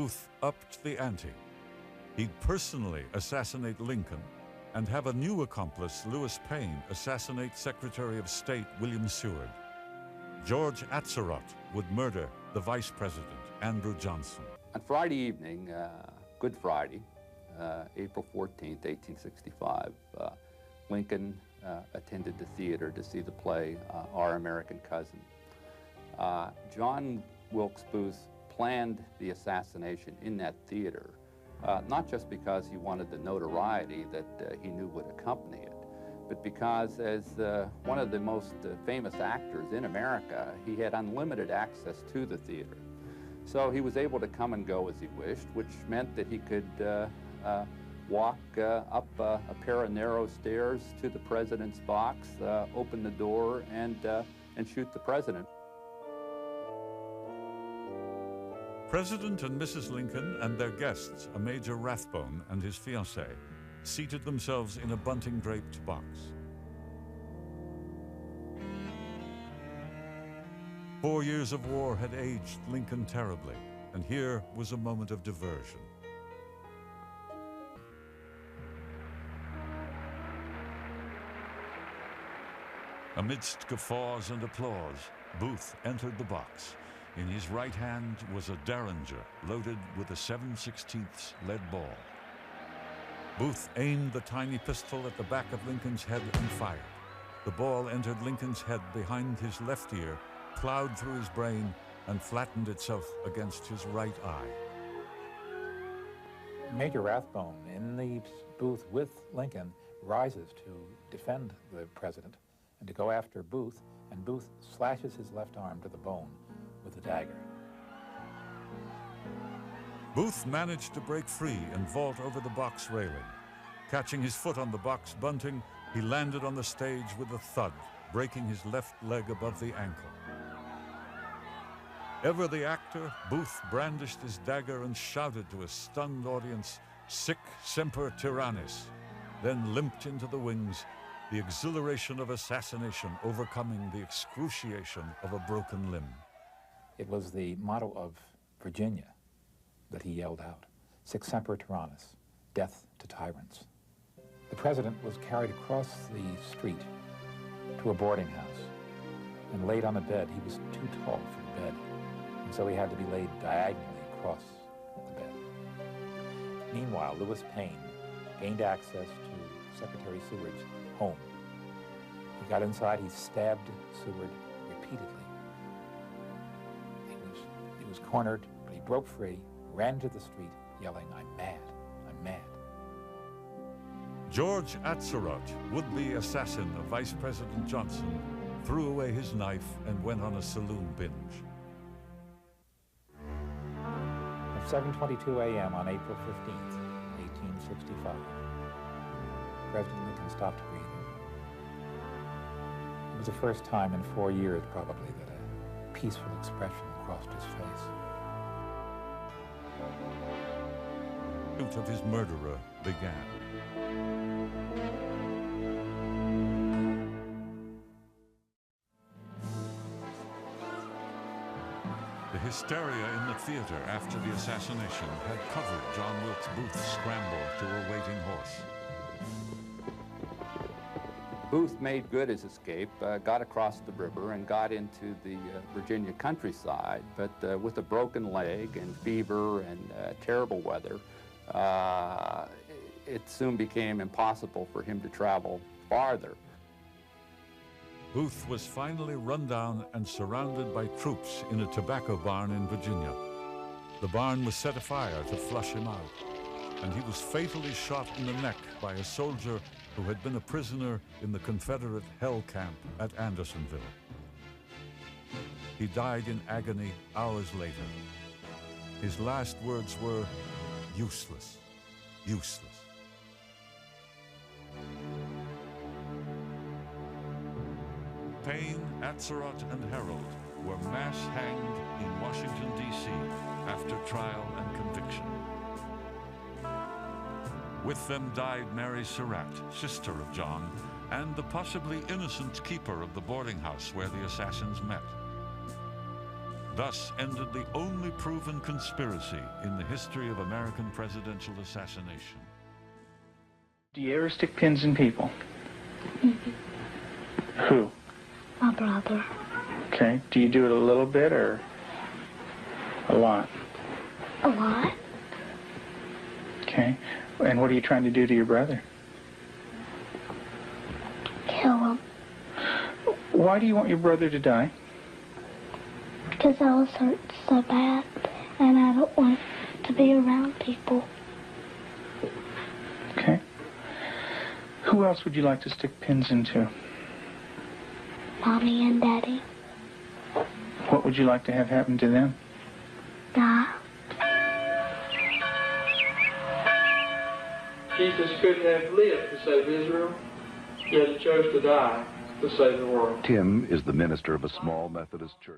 Booth upped the ante. He'd personally assassinate Lincoln and have a new accomplice, Lewis Payne, assassinate Secretary of State William Seward. George Atzerodt would murder the Vice President, Andrew Johnson. On Friday evening, Good Friday, April 14th, 1865, Lincoln attended the theater to see the play Our American Cousin. John Wilkes Booth planned the assassination in that theater, not just because he wanted the notoriety that he knew would accompany it, but because as one of the most famous actors in America, he had unlimited access to the theater. So he was able to come and go as he wished, which meant that he could walk up a pair of narrow stairs to the president's box, open the door, and shoot the president. President and Mrs. Lincoln and their guests, a Major Rathbone and his fiancée, seated themselves in a bunting-draped box. 4 years of war had aged Lincoln terribly, and here was a moment of diversion. Amidst guffaws and applause, Booth entered the box. In his right hand was a derringer loaded with a 7/16 lead ball. Booth aimed the tiny pistol at the back of Lincoln's head and fired. The ball entered Lincoln's head behind his left ear, plowed through his brain, and flattened itself against his right eye. Major Rathbone in the booth with Lincoln rises to defend the president and to go after Booth, and Booth slashes his left arm to the bone with a dagger. Booth managed to break free and vault over the box railing. Catching his foot on the box bunting, he landed on the stage with a thud, breaking his left leg above the ankle. Ever the actor, Booth brandished his dagger and shouted to a stunned audience, "Sic semper tyrannis," then limped into the wings, the exhilaration of assassination overcoming the excruciation of a broken limb. It was the motto of Virginia that he yelled out, "Sic semper tyrannis," death to tyrants. The president was carried across the street to a boarding house and laid on a bed. He was too tall for the bed, and so he had to be laid diagonally across the bed. Meanwhile, Lewis Payne gained access to Secretary Seward's home. He got inside, he stabbed Seward repeatedly. He was cornered, but he broke free, ran to the street, yelling, "I'm mad, I'm mad." George Atzerodt, would-be assassin of Vice President Johnson, threw away his knife and went on a saloon binge. At 7:22 a.m. on April 15th, 1865, President Lincoln stopped breathing. It was the first time in 4 years, probably, that a peaceful expression crossed his face. The pursuit of his murderer began. The hysteria in the theater after the assassination had covered John Wilkes Booth's scramble to a waiting horse. Booth made good his escape, got across the river and got into the Virginia countryside, but with a broken leg and fever and terrible weather, it soon became impossible for him to travel farther. Booth was finally run down and surrounded by troops in a tobacco barn in Virginia. The barn was set afire to flush him out, and he was fatally shot in the neck by a soldier who had been a prisoner in the Confederate hell camp at Andersonville. He died in agony hours later. His last words were, "Useless, useless." Payne, Atzerodt, and Herold were mass hanged in Washington, D.C. after trial and conviction. With them died Mary Surratt, sister of John, and the possibly innocent keeper of the boarding house where the assassins met. Thus ended the only proven conspiracy in the history of American presidential assassination. Do you ever stick pins in people? Mm-hmm. Who? My brother. Okay. Do you do it a little bit or a lot? A lot. Okay. And what are you trying to do to your brother? Kill him. Why do you want your brother to die? Because I was hurt so bad, and I don't want to be around people. Okay. Who else would you like to stick pins into? Mommy and Daddy. What would you like to have happen to them? Die. Jesus could have lived to save Israel, yet he chose to die to save the world. Tim is the minister of a small Methodist church.